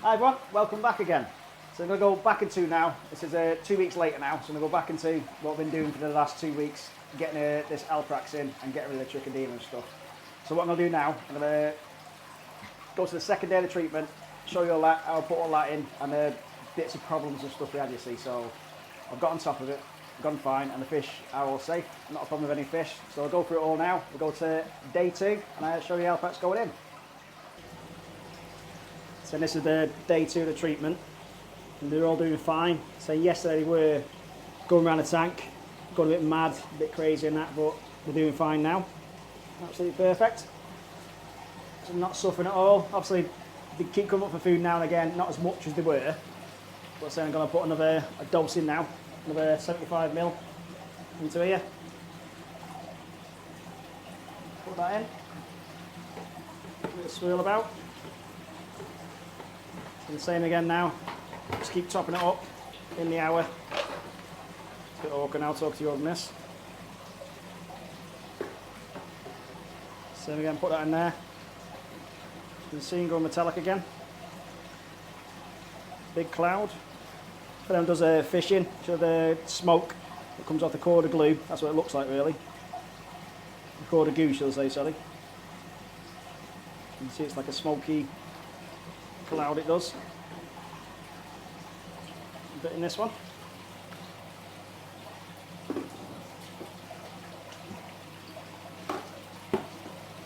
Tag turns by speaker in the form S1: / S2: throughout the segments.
S1: Hi everyone, welcome back again. So I'm going to go back into now, this is 2 weeks later now, so I'm going to go back into what I've been doing for the last 2 weeks, getting this Alparex in and getting rid of the trichodina and stuff. So what I'm going to do now, I'm going to go to the second day of the treatment, show you all that, how I put all that in, and bits of problems and stuff we had, you see. So I've got on top of it, gone fine, and the fish are all safe, not a problem with any fish. So I'll go through it all now. We'll go to day 2, and I'll show you the Alparex going in. So this is the day 2 of the treatment, and they're all doing fine. So yesterday they were going around the tank, going a bit mad, a bit crazy and that, but they're doing fine now. Absolutely perfect. So not suffering at all. Obviously they keep coming up for food now and again, not as much as they were. But so I'm going to put another dose in now, another 75ml into here. Put that in. A little swirl about. The same again now, just keep topping it up in the hour. It's a bit awkward now, talk to you on this. Same again, put that in there. You can see it go metallic again. Big cloud. But then does a fishing, show the smoke that comes off the cord of glue. That's what it looks like really. The cord of goo, shall I say, sorry. You can see it's like a smoky cloud it does. A bit in this one.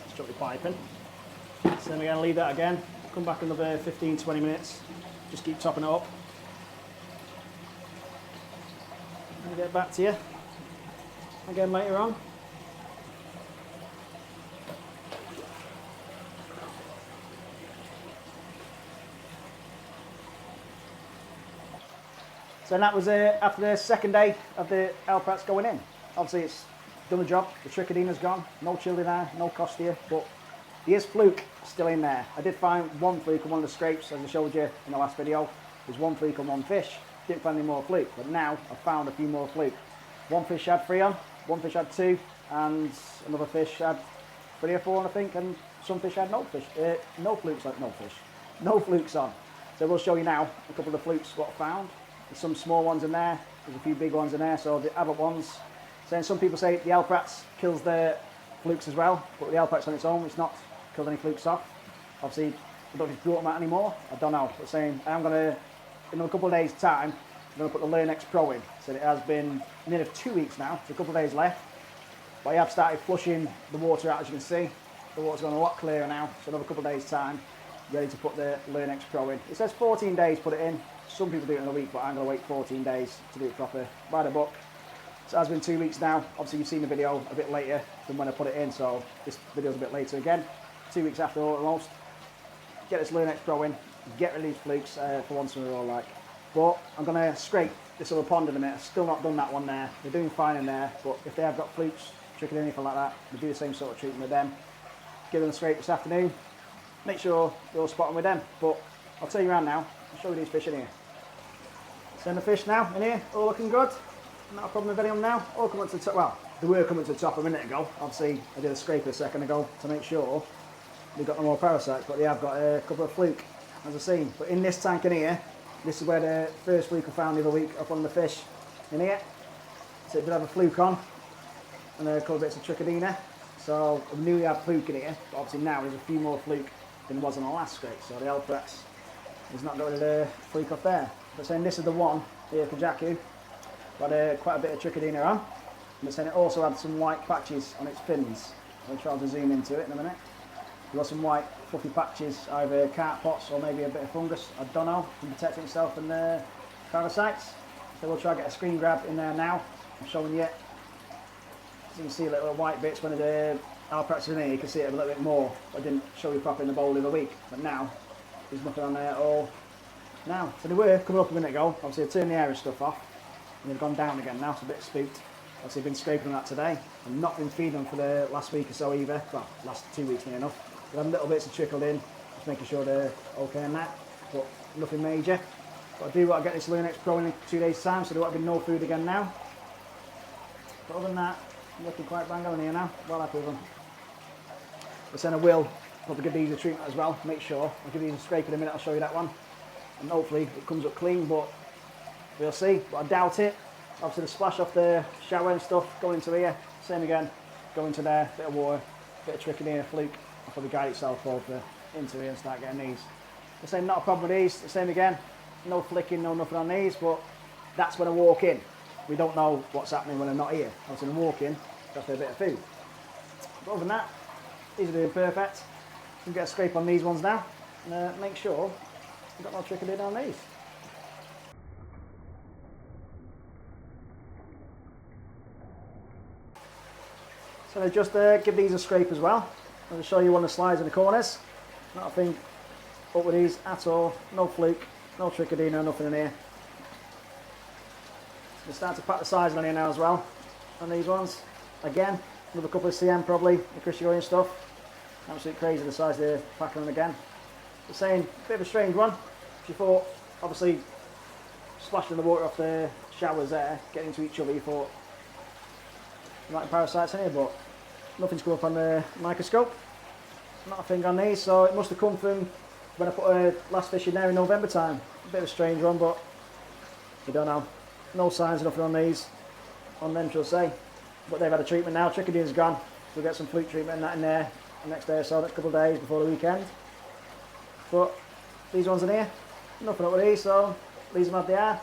S1: Just drop your pipe in. So then we're going to leave that again. Come back another 15-20 minutes. Just keep topping it up. And get back to you again later on. So that was after the second day of the Alparex going in. Obviously it's done the job, the trichodina's gone, no chili there, no costia, but there is fluke still in there. I did find one fluke on one of the scrapes, as I showed you in the last video. There's one fluke on one fish, didn't find any more fluke, but now I've found a few more fluke. One fish had 3 on, one fish had 2, and another fish had 3 or 4 I think, and some fish had no flukes on. So we'll show you now a couple of the flukes what I found. There's some small ones in there, there's a few big ones in there, so the adult ones. So some people say the Alparex kills the flukes as well, but the Alparex on its own, it's not killed any flukes off. Obviously, I don't know if it's brought them out anymore, I don't know. But saying, I'm going to, in a couple of days' time, I'm going to put the Alparex Pro in. So it has been nearly 2 weeks now, so a couple of days left. But I have started flushing the water out, as you can see. The water's gone a lot clearer now, so another couple of days' time, ready to put the Alparex Pro in. It says 14 days put it in. Some people do it in a week, but I'm going to wait 14 days to do it proper by the book. So it has been 2 weeks now. Obviously you've seen the video a bit later than when I put it in, so this video's a bit later again. 2 weeks after almost. Get this Alparex Pro in, get rid of these flukes for once and all like. But I'm going to scrape this other pond in a minute. I've still not done that one there. They're doing fine in there, but if they have got flukes, trickling anything like that, we do the same sort of treatment with them. Give them a scrape this afternoon. Make sure they're all spot on with them. But I'll take you around now. I'll show you these fish in here. Send the fish now in here, all looking good. Not a problem with anyone now. All coming to the top. Well, they were coming to the top a minute ago. Obviously, I did a scrape a second ago to make sure they've got no more parasites, but they have got a couple of fluke, as I've seen. But in this tank in here, this is where the first fluke I found the other week up on the fish in here. So it did have a fluke on, and a couple of bits of trichodina. So I knew we had fluke in here, but obviously now there's a few more fluke than there was on the last scrape. So the Alparex has not got rid of the fluke off there. But saying this is the one here for Jacku, got quite a bit of trichodina on. And saying it also had some white patches on its fins. I'll try to zoom into it in a minute. There was some white fluffy patches, either carp pots or maybe a bit of fungus, I don't know, from protecting itself from the parasites. So we'll try to get a screen grab in there now. I'm showing you. So you can see little white bits when the Alparex is in here, you can see it a little bit more. I didn't show you properly in the bowl the other week, but now there's nothing on there at all. Now, so they were coming up a minute ago, obviously I turned the air and stuff off, and they've gone down again now, it's a bit spooked. Obviously I've been scraping them out today, I've not been feeding them for the last week or so either, well, last 2 weeks near enough. They've had little bits of trickled in, just making sure they're okay and that, but nothing major. But I do want to get this Alparex Pro in 2 days' time, so there won't be no food again now. But other than that, I'm looking quite bang on here now, well happy with them. But then I will probably give these a treatment as well, make sure. I'll give these a scrape in a minute, I'll show you that one. and hopefully it comes up clean, but we'll see. But I doubt it. Obviously the splash off the shower and stuff going into here, same again, go into there, bit of water, bit of trichodina, fluke, I'll probably guide itself over into here and start getting these. The same, not a problem with these, the same again, no flicking, no nothing on these, but that's when I walk in. We don't know what's happening when I'm not here. Obviously when I walk in, after a bit of food. But other than that, these are doing perfect. You can get a scrape on these ones now, and make sure you've got no trichodina on these. So I just give these a scrape as well. I'll just show you one of the slides in the corners. Not a thing up with these at all. No fluke, no trichodina, nothing in here. We'll start to pack the sizing on here now as well. On these ones, again, another couple of cm probably, the trichodina stuff. Absolutely crazy the size they're packing on again. The same, bit of a strange one. If you thought, obviously, splashing the water off the showers there, getting into each other, you thought, there might be parasites in here, but nothing's come up on the microscope. Not a thing on these, so it must have come from when I put a last fish in there in November time. A bit of a strange one, but we don't know. No signs of nothing on these, on them shall say. But they've had a treatment now, trichodina's gone. So we'll get some fluke treatment and that in there the next day or so, next couple of days before the weekend. But these ones in here, nothing up with these, so leave them as they are.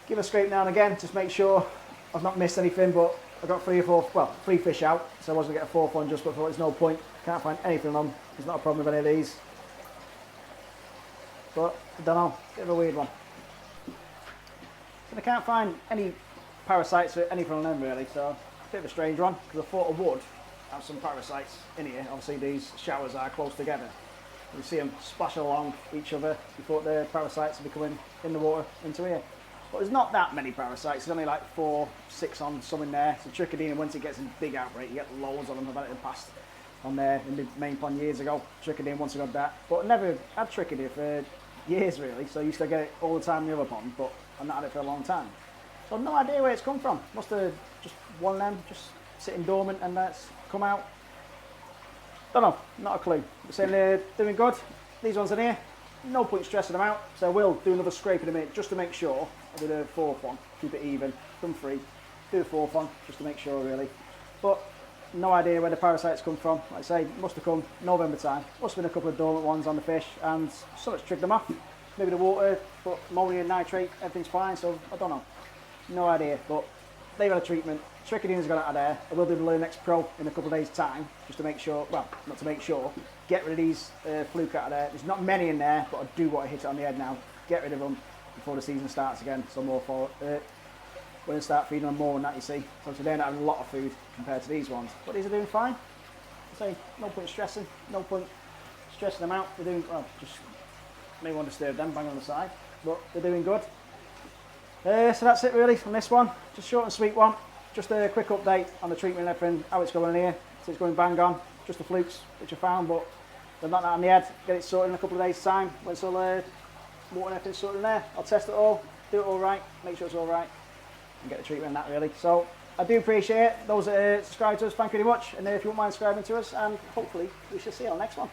S1: Give a scrape now and again, just make sure I've not missed anything, but I got 3 fish out, so I wasn't going to get a fourth one just before. There's no point. Can't find anything on them. There's not a problem with any of these. But I don't know, bit of a weird one. And I can't find any parasites or anything on them really, so a bit of a strange one, because I thought I would have some parasites in here. Obviously these showers are close together. You see them splash along each other. You thought the parasites would be coming in the water into here. But there's not that many parasites, there's only like 4, 6 on some in there. So trichodina, once it gets a big outbreak, you get loads of them. I've had it in the past on there in the main pond years ago. Trichodina, once I got that. But I never had trichodina for years really, so I used to get it all the time in the other pond, but I've not had it for a long time. So I've no idea where it's come from. Must have just one of them, just sitting dormant and that's come out. Don't know, not a clue. But saying they're doing good. These ones in here, no point stressing them out. So I will do another scrape in a minute just to make sure. I'll do the fourth one, keep it even, come free. Do the fourth one just to make sure really. But no idea where the parasites come from. Like I say, must have come November time. Must have been a couple of dormant ones on the fish and something's triggered them off. Maybe the water, but ammonia and nitrate, everything's fine, so I don't know. No idea, but they've had a treatment. Trichodina's got out of there. I will do the Lunex Pro in a couple of days' time, just to make sure, well, not to make sure, get rid of these fluke out of there. There's not many in there, but I do want to hit it on the head now. Get rid of them before the season starts again, so more for when I start feeding on more than that, you see. So they're not having a lot of food compared to these ones, but these are doing fine. I say, no point stressing, no point stressing them out. They're doing, well, just may want to disturb them, bang on the side, but they're doing good. So that's it really from this one. Just short and sweet one. Just a quick update on the treatment and everything, how it's going in here. So it's going bang on. Just the flukes, which I found, but they're not that on the head. Get it sorted in a couple of days' time. When it's all water and everything sorted in there, I'll test it all, do it all right, make sure it's all right, and get the treatment and that really. So I do appreciate it. Those that subscribe to us, thank you very much. And if you won't mind subscribing to us, and hopefully we shall see you on the next one.